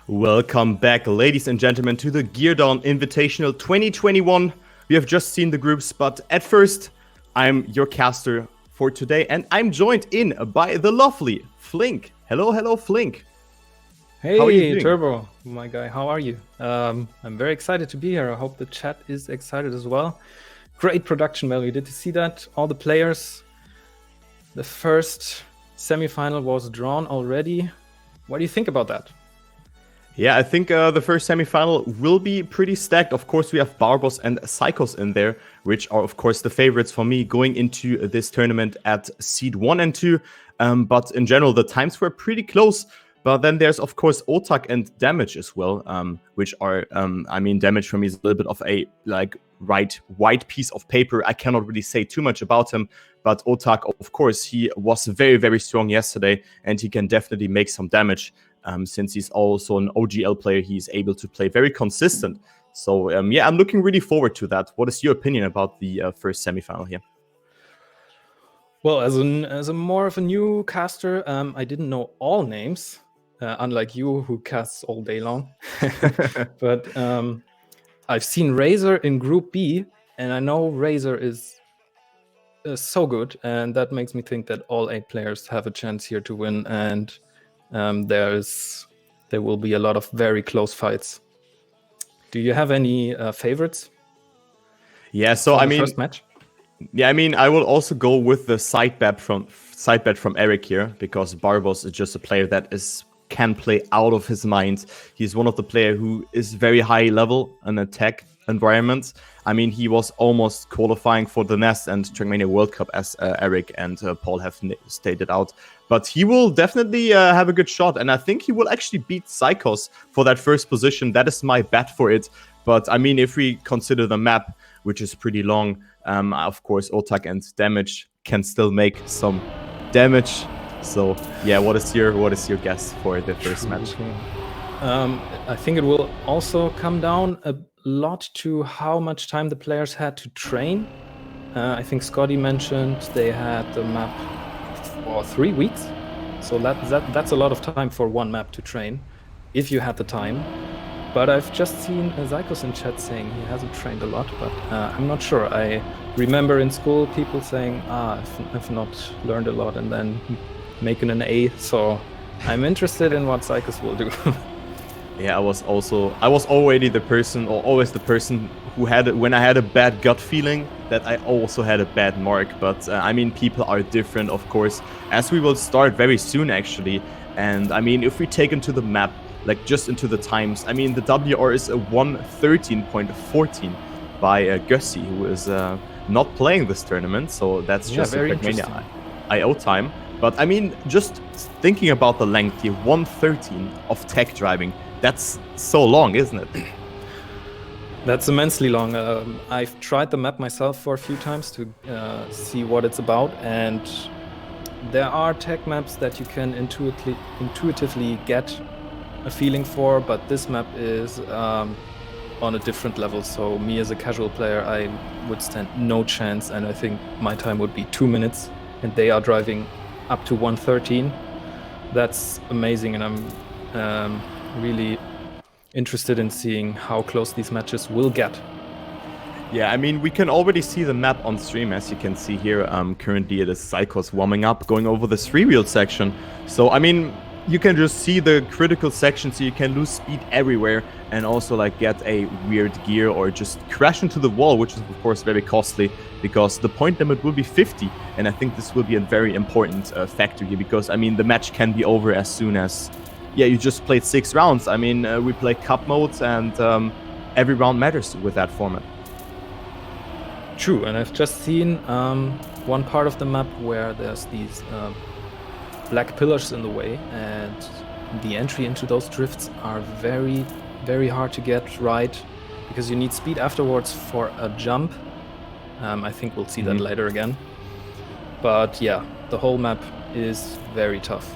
Welcome back, ladies and gentlemen, to the Geardown Invitational 2021. We have just seen the groups, but at first, I'm your caster for today, and I'm joined in by the lovely Flink. Hello, Flink. Hey, how are you doing? Turbo, my guy, how are you? I'm very excited to be here. I hope the chat is excited as well. Great production value. Did you see that? All the players. The first semifinal was drawn already. What do you think about that? Yeah, I think the first semifinal will be pretty stacked. Of course, we have Barbos and Zycos in there, which are, of course, the favorites for me going into this tournament at seed 1 and 2. But in general, the times were pretty close. But then there's, of course, Otaaaq and Damage as well, which are, Damage for me is a little bit of a, white piece of paper. I cannot really say too much about him. But Otaaaq, of course, he was very, very strong yesterday, and he can definitely make some damage. Since he's also an OGL player, he's able to play very consistent. So, I'm looking really forward to that. What is your opinion about the first semifinal here? Well, as a more of a new caster, I didn't know all names, unlike you who casts all day long. But I've seen Razer in Group B, and I know Razer is so good, and that makes me think that all 8 players have a chance here to win, and there will be a lot of very close fights. Do you have any favorites? Yeah, so first match. Yeah, I will also go with the side bet from Eric here, because Barbos is just a player that can play out of his mind. He's one of the players who is very high level in attack environments. He was almost qualifying for the Nest and Trackmania World Cup, as Eric and Paul have stated out. But he will definitely have a good shot, and I think he will actually beat Zycos for that first position. That is my bet for it. But if we consider the map, which is pretty long, of course, Otaaaq and Damage can still make some damage. So, yeah, what is your guess for the first match? I think it will also come down a lot to how much time the players had to train. I think Scotty mentioned they had the map for 3 weeks. So that's a lot of time for one map to train, if you had the time. But I've just seen Zycos in chat saying he hasn't trained a lot, but I'm not sure. I remember in school people saying, I've not learned a lot, and then making an A. So I'm interested in what Zycos will do. Yeah, I was already the person, or always the person who when I had a bad gut feeling, that I also had a bad mark. But people are different, of course, as we will start very soon, actually. And if we take into the map, just into the times, the WR is a 1:13.14 by Gussie, who is not playing this tournament. So that's just a Trackmania IO time. But just thinking about the length here, 1:13 of tech driving. That's so long, isn't it? That's immensely long. I've tried the map myself for a few times to see what it's about, and there are tech maps that you can intuitively get a feeling for, but this map is on a different level. So me as a casual player, I would stand no chance, and I think my time would be 2 minutes, and they are driving up to 1:13. That's amazing, and I'm really interested in seeing how close these matches will get. Yeah, we can already see the map on stream, as you can see here. Currently it is Zycos warming up, going over the 3-wheel section. So, you can just see the critical section, so you can lose speed everywhere and also get a weird gear or just crash into the wall, which is of course very costly, because the point limit will be 50. And I think this will be a very important factor here, because the match can be over as soon as you just played 6 rounds. We play cup modes, and every round matters with that format. True, and I've just seen one part of the map where there's these black pillars in the way, and the entry into those drifts are very, very hard to get right, because you need speed afterwards for a jump. I think we'll see that later again. But yeah, the whole map is very tough.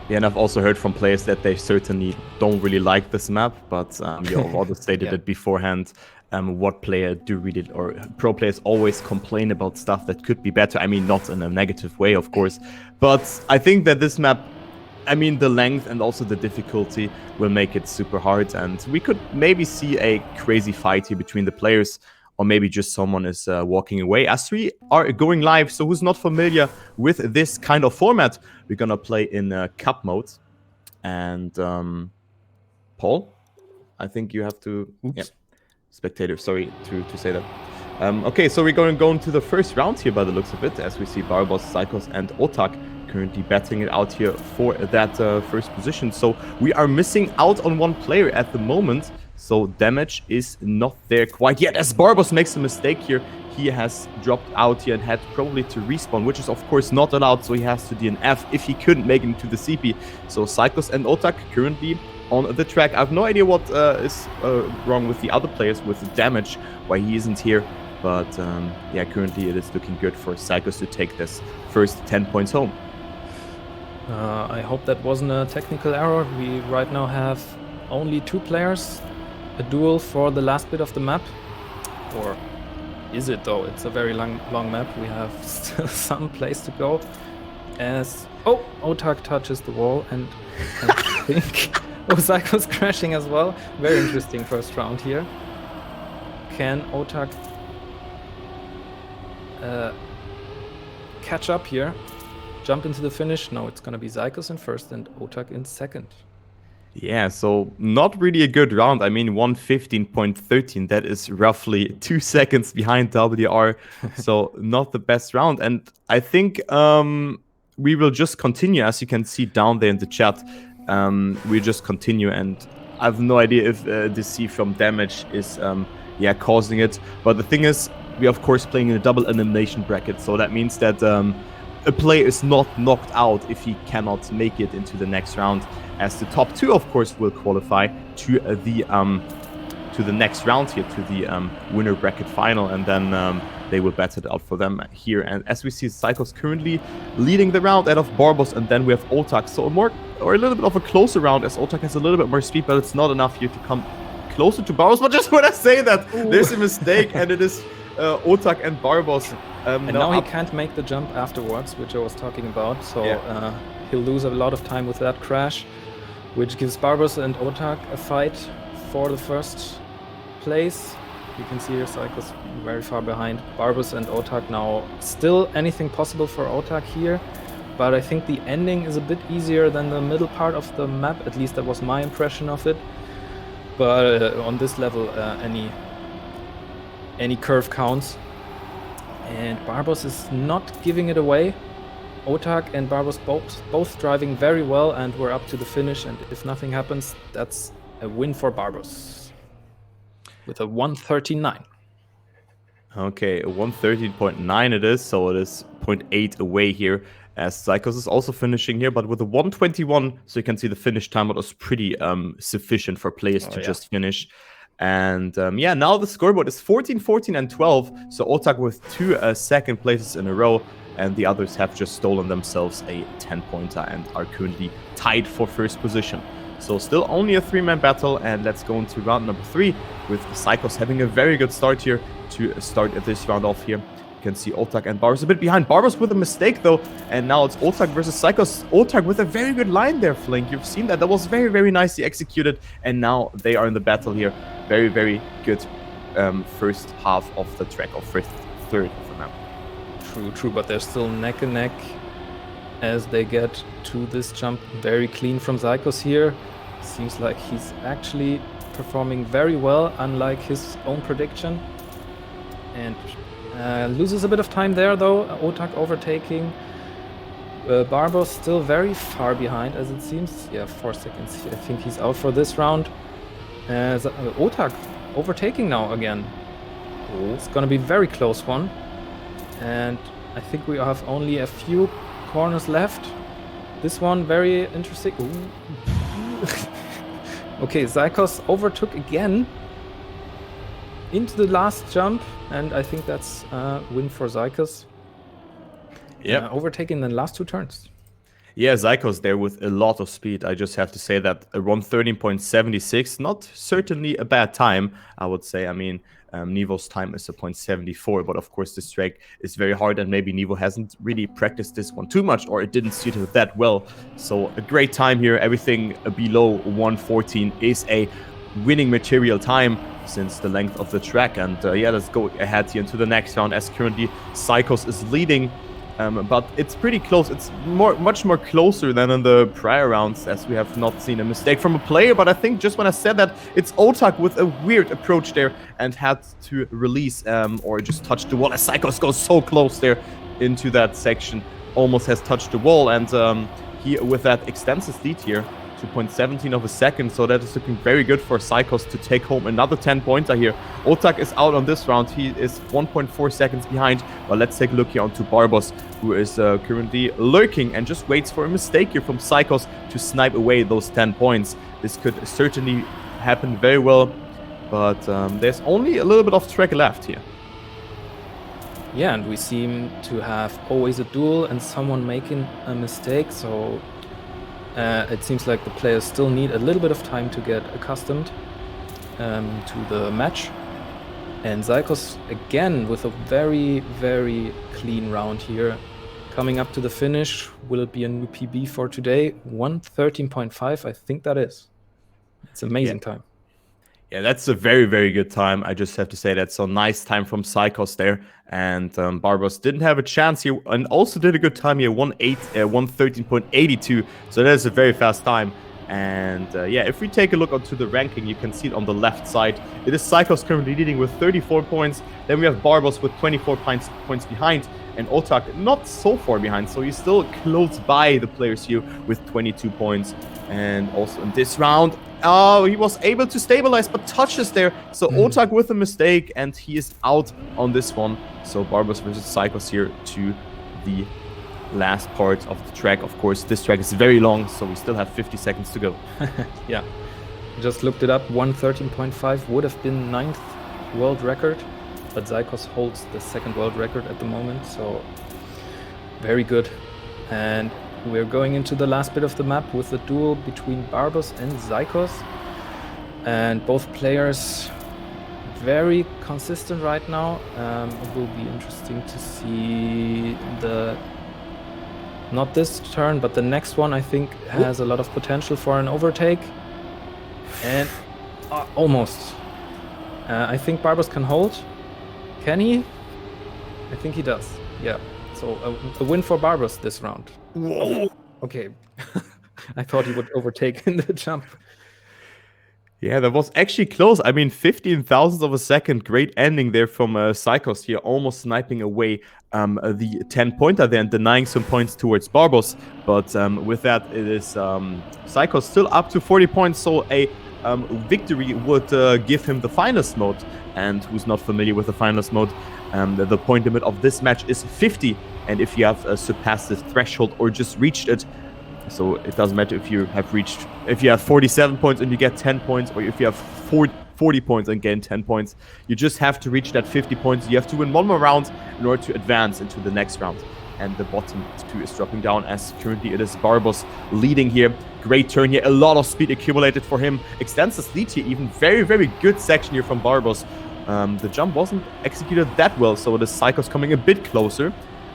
Yeah, and I've also heard from players that they certainly don't really like this map, but you've also stated it beforehand. What player do really, or pro players always complain about stuff that could be better. Not in a negative way, of course, but I think that this map I mean, the length and also the difficulty will make it super hard, and we could maybe see a crazy fight here between the players, or maybe just someone is walking away. As we are going live, so who's not familiar with this kind of format, we're gonna play in cup mode. And Paul, I think you have to... Oops. Yeah, spectator, sorry to say that. Okay, so we're going to go into the first round here by the looks of it, as we see Barbos, Zycos, and Otaaaq currently battling it out here for that first position. So we are missing out on one player at the moment, so damage is not there quite yet, as Barbos makes a mistake here. He has dropped out here and had probably to respawn, which is of course not allowed, so he has to DNF if he couldn't make it into the CP. So Zycos and Otaaaq currently on the track. I have no idea what is wrong with the other players with the damage, why he isn't here. But yeah, currently it is looking good for Zycos to take this first 10 points home. I hope that wasn't a technical error. We right now have only 2 players, a duel for the last bit of the map. Or is it though? It's a very long map. We have still some place to go. As Otaaaq touches the wall, and I think Zycos crashing as well. Very interesting first round here. Can Otaaaq catch up here? Jump into the finish? No, it's gonna be Zycos in first and Otaaaq in second. Yeah, so not really a good round. I mean, 1:15.13, that is roughly 2 seconds behind WR. So not the best round. And I think we will just continue, as you can see down there in the chat. We just continue, and I have no idea if the C from damage is causing it. But the thing is, we are of course playing in a double elimination bracket, so that means that a player is not knocked out if he cannot make it into the next round, as the top 2 of course will qualify to the next round here, to the winner bracket final, and then they will battle it out for them here. And as we see, Zycos currently leading the round out of Barbos, and then we have Otaaaq. So a little bit of a closer round, as Otaaaq has a little bit more speed, but it's not enough here to come closer to Barbos. But just when I say that, there's a mistake, and it is Otaaaq and Barbos. And now he can't make the jump afterwards, which I was talking about. So he'll lose a lot of time with that crash, which gives Barbos and Otaaaq a fight for the first place. You can see here Zycos very far behind. Barbos and Otaaaq now still anything possible for Otaaaq here, but I think the ending is a bit easier than the middle part of the map. At least that was my impression of it. But on this level, any curve counts. And Barbos is not giving it away. Otaaaq and Barbos both driving very well, and we're up to the finish. And if nothing happens, that's a win for Barbos with a 1:39. Okay, 1:13.9 it is, so it is 0.8 away here, as Zycos is also finishing here, but with a 1:21, so you can see the finish time was pretty sufficient for players to just finish. And yeah, now the scoreboard is 14, 14, and 12, so Otaaaq with 2 second places in a row, and the others have just stolen themselves a 10-pointer and are currently tied for first position. So still only a 3-man battle, and let's go into round number 3 with Zycos having a very good start here to start this round off here. You can see Otaaaq and Barbos a bit behind. Barbos with a mistake though, and now it's Otaaaq versus Zycos. Otaaaq with a very good line there, Flink. You've seen that. That was very, very nicely executed, and now they are in the battle here. Very, very good first half of the track, or first third of the map. True, but they're still neck and neck as they get to this jump. Very clean from Zycos here. Seems like he's actually performing very well, unlike his own prediction. And loses a bit of time there though. Otaaaq overtaking. Barbos still very far behind, as it seems. Yeah, 4 seconds. I think he's out for this round. Otaaaq overtaking now again. It's gonna be a very close one. And I think we have only a few corners left. This one very interesting. Okay, Zycos overtook again into the last jump, and I think that's a win for Zycos. Yeah, overtaking the last 2 turns. Yeah, Zycos there with a lot of speed. I just have to say that a 1:13.76, not certainly a bad time, I would say. I mean, Nivo's time is a 0.74, but of course this track is very hard, and maybe Nivo hasn't really practiced this one too much, or it didn't suit him that well. So a great time here. Everything below 1:14 is a winning material time since the length of the track. And yeah, let's go ahead here into the next round, as currently Zycos is leading. But it's pretty close. It's much more closer than in the prior rounds, as we have not seen a mistake from a player. But I think just when I said that, it's Otaaaq with a weird approach there and had to release or just touch the wall, as Zycos goes so close there into that section, almost has touched the wall. And he, with that extensive lead here, 2.17 of a second, so that is looking very good for Zycos to take home another 10-pointer here. Otaaaq is out on this round. He is 1.4 seconds behind, but let's take a look here onto Barbos, who is currently lurking and just waits for a mistake here from Zycos to snipe away those 10 points. This could certainly happen very well, but there's only a little bit of track left here. Yeah, and we seem to have always a duel and someone making a mistake, so it seems like the players still need a little bit of time to get accustomed to the match. And Zycos again with a very, very clean round here. Coming up to the finish, will it be a new PB for today? 1:13.5, I think that is. It's amazing time. Yeah, that's a very, very good time. I just have to say that's a nice time from Zycos there. And Barbos didn't have a chance here and also did a good time here, 1:13.82. So that is a very fast time. And yeah, if we take a look onto the ranking, you can see it on the left side. It is Zycos currently leading with 34 points. Then we have Barbos with 24 points behind. And Otaaaq not so far behind. So he's still close by the players here with 22 points. And also in this round, he was able to stabilize, but touches there. So Otaaaq with a mistake, and he is out on this one. So Barbos versus Zycos here to the last part of the track. Of course, this track is very long, so we still have 50 seconds to go. Yeah, just looked it up. 1:13.5 would have been 9th world record, but Zycos holds the 2nd world record at the moment, so very good. And we're going into the last bit of the map with the duel between Barbos and Zycos. And both players very consistent right now. It will be interesting to see not this turn, but the next one, I think, has a lot of potential for an overtake. And almost. I think Barbos can hold. Can he? I think he does. Yeah. So a win for Barbos this round. Whoa. Okay. I thought he would overtake in the jump. Yeah, that was actually close. I mean, 15 thousandths of a second. Great ending there from Zycos here, almost sniping away the 10-pointer there and denying some points towards Barbos. But with that, it is Zycos still up to 40 points. So a victory would give him the finalist mode. And who's not familiar with the finalist mode, the point limit of this match is 50. And if you have surpassed the threshold or just reached it, so it doesn't matter if you have 47 points and you get 10 points, or if you have 40 points and gain 10 points. You just have to reach that 50 points. You have to win one more round in order to advance into the next round. And the bottom two is dropping down, as currently it is Barbos leading here. Great turn here. A lot of speed accumulated for him. Extensive lead here. Even very, very good section here from Barbos. The jump wasn't executed that well, so the Zycos coming a bit closer.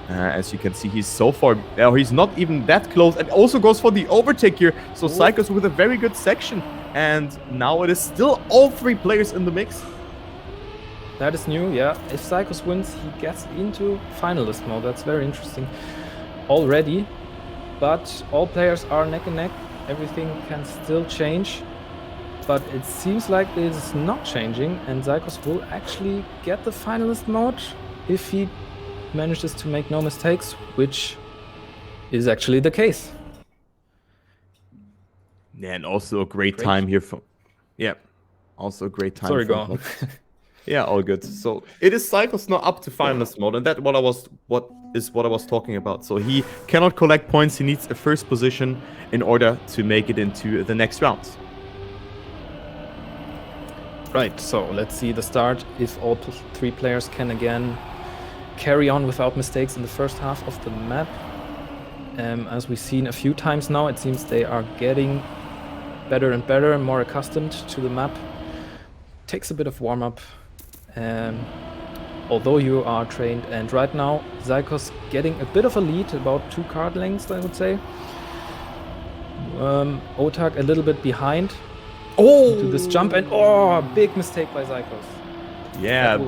As you can see, he's so far, he's not even that close, and also goes for the overtake here. So Zycos with a very good section, and now it is still all three players in the mix. That is new, yeah. If Zycos wins, he gets into finalist mode. That's very interesting already. But all players are neck and neck. Everything can still change. But it seems like it is not changing, and Zycos will actually get the finalist mode if he manages to make no mistakes, which is actually the case. Yeah, and also a great time here from... Yeah, also a great time. Sorry, go on. Yeah, all good. So it is Zycos now up to finalist mode, and that's what I was talking about. So he cannot collect points. He needs a first position in order to make it into the next round. Right, so let's see the start. If all three players can again carry on without mistakes in the first half of the map. As we've seen a few times now, it seems they are getting better and better and more accustomed to the map. Takes a bit of warm-up, although you are trained. And right now, Zycos getting a bit of a lead, about 2 card lengths, I would say. Otaaaq a little bit behind to this jump, and big mistake by Zycos. Yeah,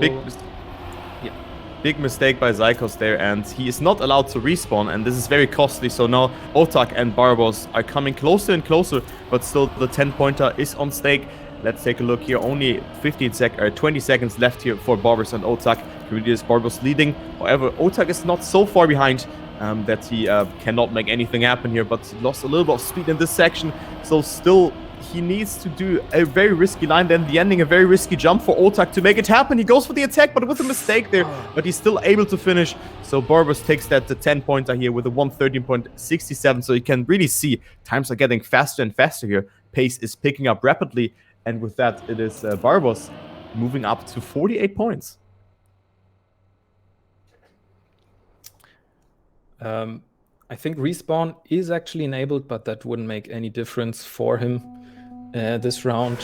big mistake by Zycos there, and he is not allowed to respawn, and this is very costly. So now Otaaaq and Barbos are coming closer and closer, but still the 10-pointer is on stake. Let's take a look here. Only 20 seconds left here for Barbos and Otaaaq. Really is Barbos leading. However, Otaaaq is not so far behind that he cannot make anything happen here, but he lost a little bit of speed in this section. So still, he needs to do a very risky line, then the ending, a very risky jump for Otaaaq to make it happen. He goes for the attack, but with a mistake there, but he's still able to finish. So Barbos takes that 10-pointer here with a 113.67. So you can really see times are getting faster and faster here. Pace is picking up rapidly. And with that, it is Barbos moving up to 48 points. I think respawn is actually enabled, but that wouldn't make any difference for him this round.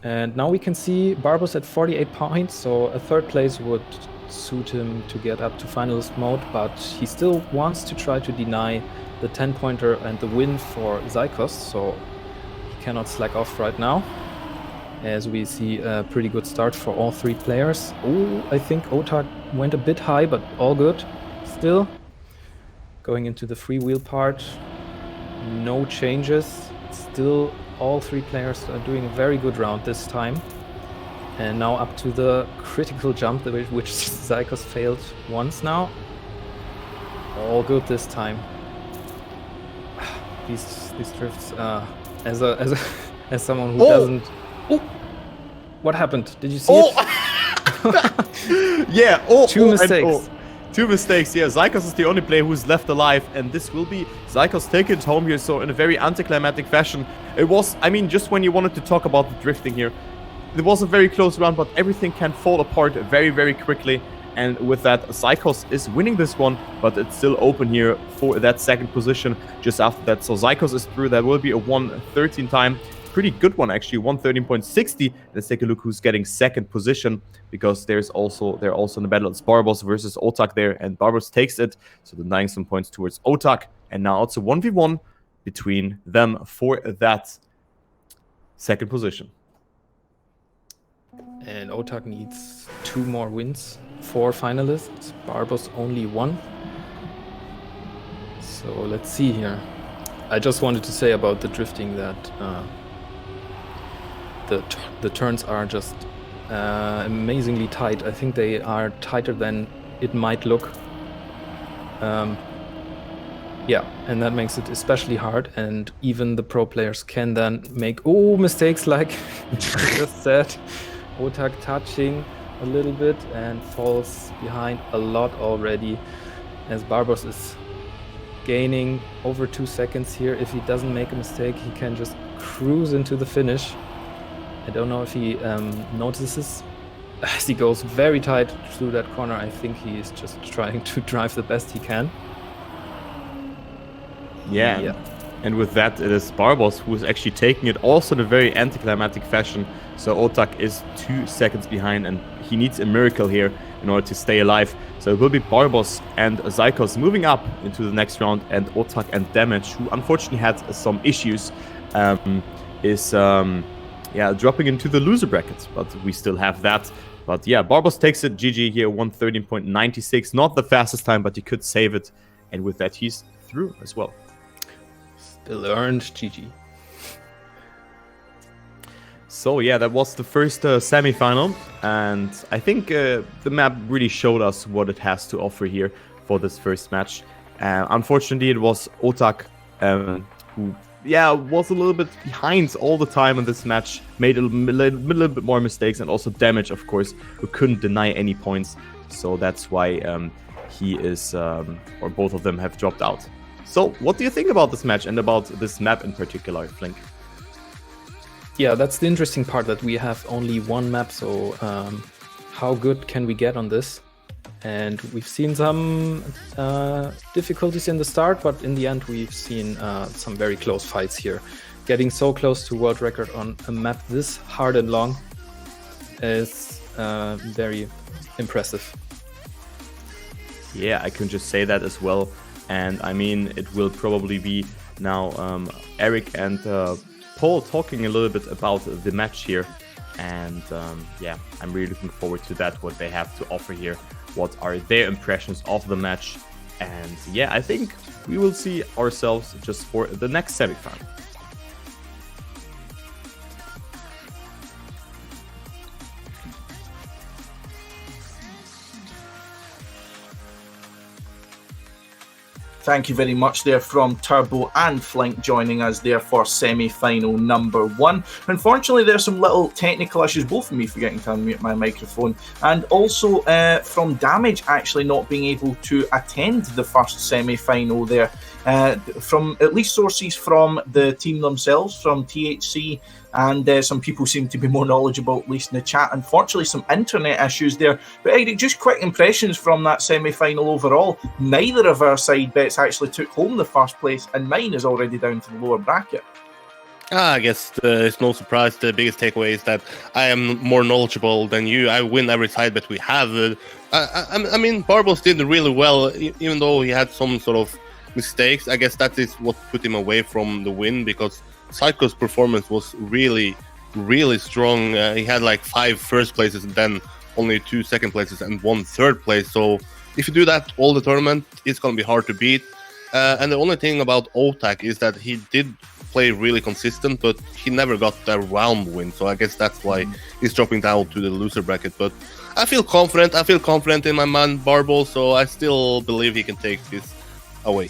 And now we can see Barbos at 48 points, so a 3rd place would suit him to get up to finalist mode, but he still wants to try to deny the 10-pointer and the win for Zycos, so he cannot slack off right now, as we see a pretty good start for all 3 players. Oh, I think Otaaaq went a bit high, but all good still. Going into the freewheel part, no changes. Still, all 3 players are doing a very good round this time. And now up to the critical jump, which Zycos failed once now. All good this time. These drifts, as someone who doesn't. Oh, what happened? Did you see it? Yeah. 2 mistakes. 2 mistakes, yeah. Zycos is the only player who's left alive, and this will be Zycos taking it home here, so in a very anticlimactic fashion. It was, I mean, just when you wanted to talk about the drifting here, it was a very close round, but everything can fall apart very, very quickly. And with that, Zycos is winning this one, but it's still open here for that 2nd position just after that. So Zycos is through. That will be a 1:13 time. Pretty good one, actually, 1:13.60. Let's take a look who's getting 2nd position, because they're also in the battle. It's Barbos versus Otaaaq there, and Barbos takes it, so denying some points towards Otaaaq. And now it's a 1v1 between them for that 2nd position. And Otaaaq needs 2 more wins for finalists. Barbos only 1. So let's see here. I just wanted to say about the drifting that the turns are just amazingly tight. I think they are tighter than it might look. Yeah, and that makes it especially hard. And even the pro players can then make mistakes, like I just said. Otaaaq touching a little bit and falls behind a lot already, as Barbos is gaining over 2 seconds here. If he doesn't make a mistake, he can just cruise into the finish. I don't know if he notices as he goes very tight through that corner. I think he is just trying to drive the best he can. Yeah. And with that, it is Barbos who is actually taking it, also in a very anticlimactic fashion. So Otaaaq is 2 seconds behind, and he needs a miracle here in order to stay alive. So it will be Barbos and Zycos moving up into the next round, and Otaaaq and Damage, who unfortunately had some issues, is dropping into the loser bracket. But we still have that. But yeah, Barbos takes it. GG here, 113.96. Not the fastest time, but he could save it. And with that, he's through as well. Still earned. GG. So yeah, that was the first semi-final, and I think the map really showed us what it has to offer here for this first match. Unfortunately, it was Otaaaq who was a little bit behind all the time in this match, made a little bit more mistakes, and also Damage, of course, who couldn't deny any points. So that's why he is, or both of them have dropped out. So what do you think about this match and about this map in particular, Flink? Yeah, that's the interesting part, that we have only 1 map, so how good can we get on this? And we've seen some difficulties in the start, but in the end we've seen some very close fights here. Getting so close to world record on a map this hard and long is very impressive. Yeah, I can just say that as well. And I mean, it will probably be now Eric and Paul talking a little bit about the match here. And yeah, I'm really looking forward to that, what they have to offer here. What are their impressions of the match? And yeah, I think we will see ourselves just for the next semifinal. Thank you very much there from Turbo and Flink joining us there for semi-final number 1. Unfortunately, there's some little technical issues, both of me forgetting to unmute my microphone, and also from Damage actually not being able to attend the first semi-final there. From at least sources from the team themselves, from THC, and some people seem to be more knowledgeable, at least in the chat. Unfortunately, some internet issues there. But Eric, just quick impressions from that semi-final overall. Neither of our side bets actually took home the first place, and mine is already down to the lower bracket. I guess it's no surprise. The biggest takeaway is that I am more knowledgeable than you. I win every side bet we have. I mean, Barbos did really well, even though he had some sort of mistakes. I guess that is what put him away from the win, because Zycos' performance was really, really strong. He had like 5 first places and then only 2 second places and 1 third place. So if you do that all the tournament, it's going to be hard to beat. And the only thing about Otaaaq is that he did play really consistent, but he never got that round win. So I guess that's why he's dropping down to the loser bracket. But I feel confident. I feel confident in my man Barbos, so I still believe he can take this away.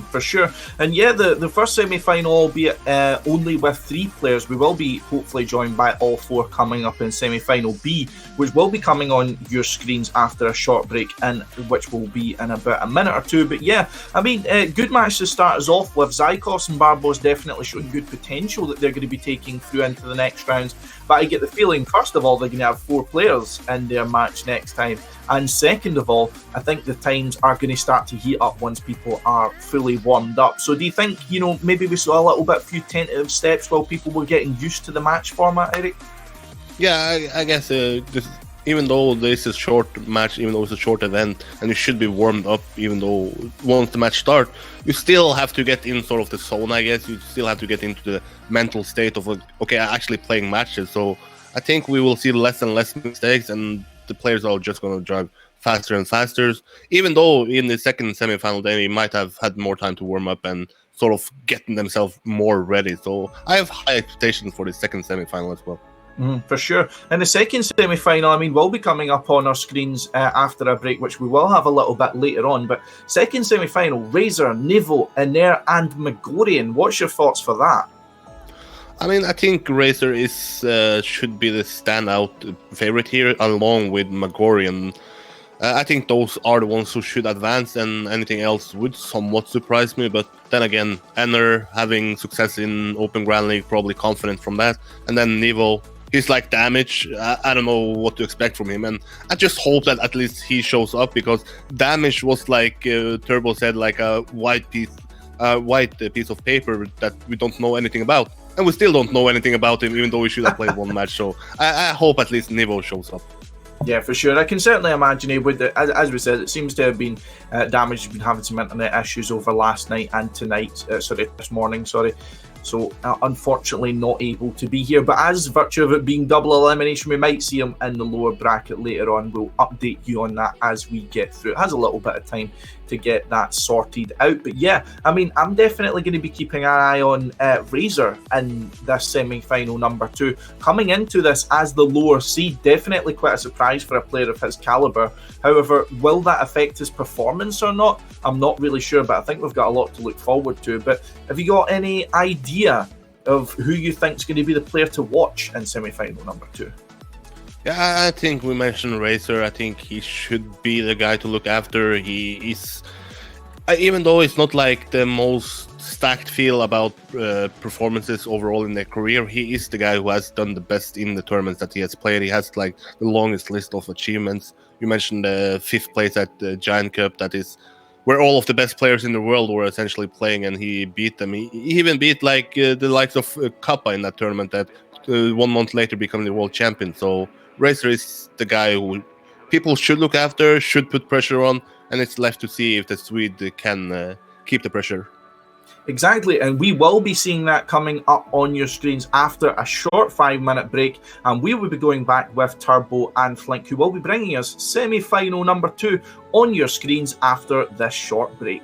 For sure. And yeah, the first semi-final, albeit only with 3 players, we will be hopefully joined by all 4 coming up in semi-final B, which will be coming on your screens after a short break, and which will be in about a minute or 2. But yeah, I mean, good match to start us off with. Zycos and Barbos definitely showing good potential that they're going to be taking through into the next rounds. But I get the feeling, first of all, they're going to have 4 players in their match next time. And second of all, I think the times are going to start to heat up once people are fully warmed up. So do you think, maybe we saw a little bit, few tentative steps while people were getting used to the match format, Eric? Yeah, I guess even though this is a short match, even though it's a short event, and you should be warmed up, even though once the match starts, you still have to get in sort of the zone, I guess. You still have to get into the mental state of, okay, I'm actually playing matches. So I think we will see less and less mistakes, and the players are just going to drive faster and faster. Even though in the second semi-final, they might have had more time to warm up and sort of getting themselves more ready. So I have high expectations for the second semi-final as well. For sure. And the second semi-final, I mean, will be coming up on our screens after a break, which we will have a little bit later on. But second semi-final, Razer, Nivo, Ener, and Magorian. What's your thoughts for that? I mean, I think Razer should be the standout favorite here, along with Magorian. I think those are the ones who should advance, and anything else would somewhat surprise me. But then again, Ener having success in Open Grand League, probably confident from that. And then Nivo, he's like Damage. I don't know what to expect from him, and I just hope that at least he shows up, because Damage was like Turbo said, like a white piece of paper that we don't know anything about. And we still don't know anything about him, even though we should have played 1 match. So I hope at least Nivo shows up. Yeah, for sure. I can certainly imagine he would. As we said, it seems to have been Damage has been having some internet issues over last night and tonight. This morning. So unfortunately not able to be here. But as virtue of it being double elimination, we might see him in the lower bracket later on. We'll update you on that as we get through. It has a little bit of time to get that sorted out. But yeah, I mean, I'm definitely going to be keeping an eye on Razer in this semi-final number 2. Coming into this as the lower seed, definitely quite a surprise for a player of his caliber. However, will that affect his performance or not? I'm not really sure, but I think we've got a lot to look forward to. But have you got any idea of who you think is going to be the player to watch in semi-final number 2? Yeah, I think we mentioned Razer. I think he should be the guy to look after. He is, even though it's not like the most stacked feel about performances overall in their career, he is the guy who has done the best in the tournaments that he has played. He has like the longest list of achievements. You mentioned the 5th place at the Giant Cup. That is where all of the best players in the world were essentially playing, and he beat them. He even beat like the likes of Kappa in that tournament that 1 month later became the world champion. So Razer is the guy who people should look after, should put pressure on, and it's left to see if the Swede can keep the pressure. Exactly, and we will be seeing that coming up on your screens after a short 5-minute break, and we will be going back with Turbo and Flink, who will be bringing us semi-final number 2 on your screens after this short break.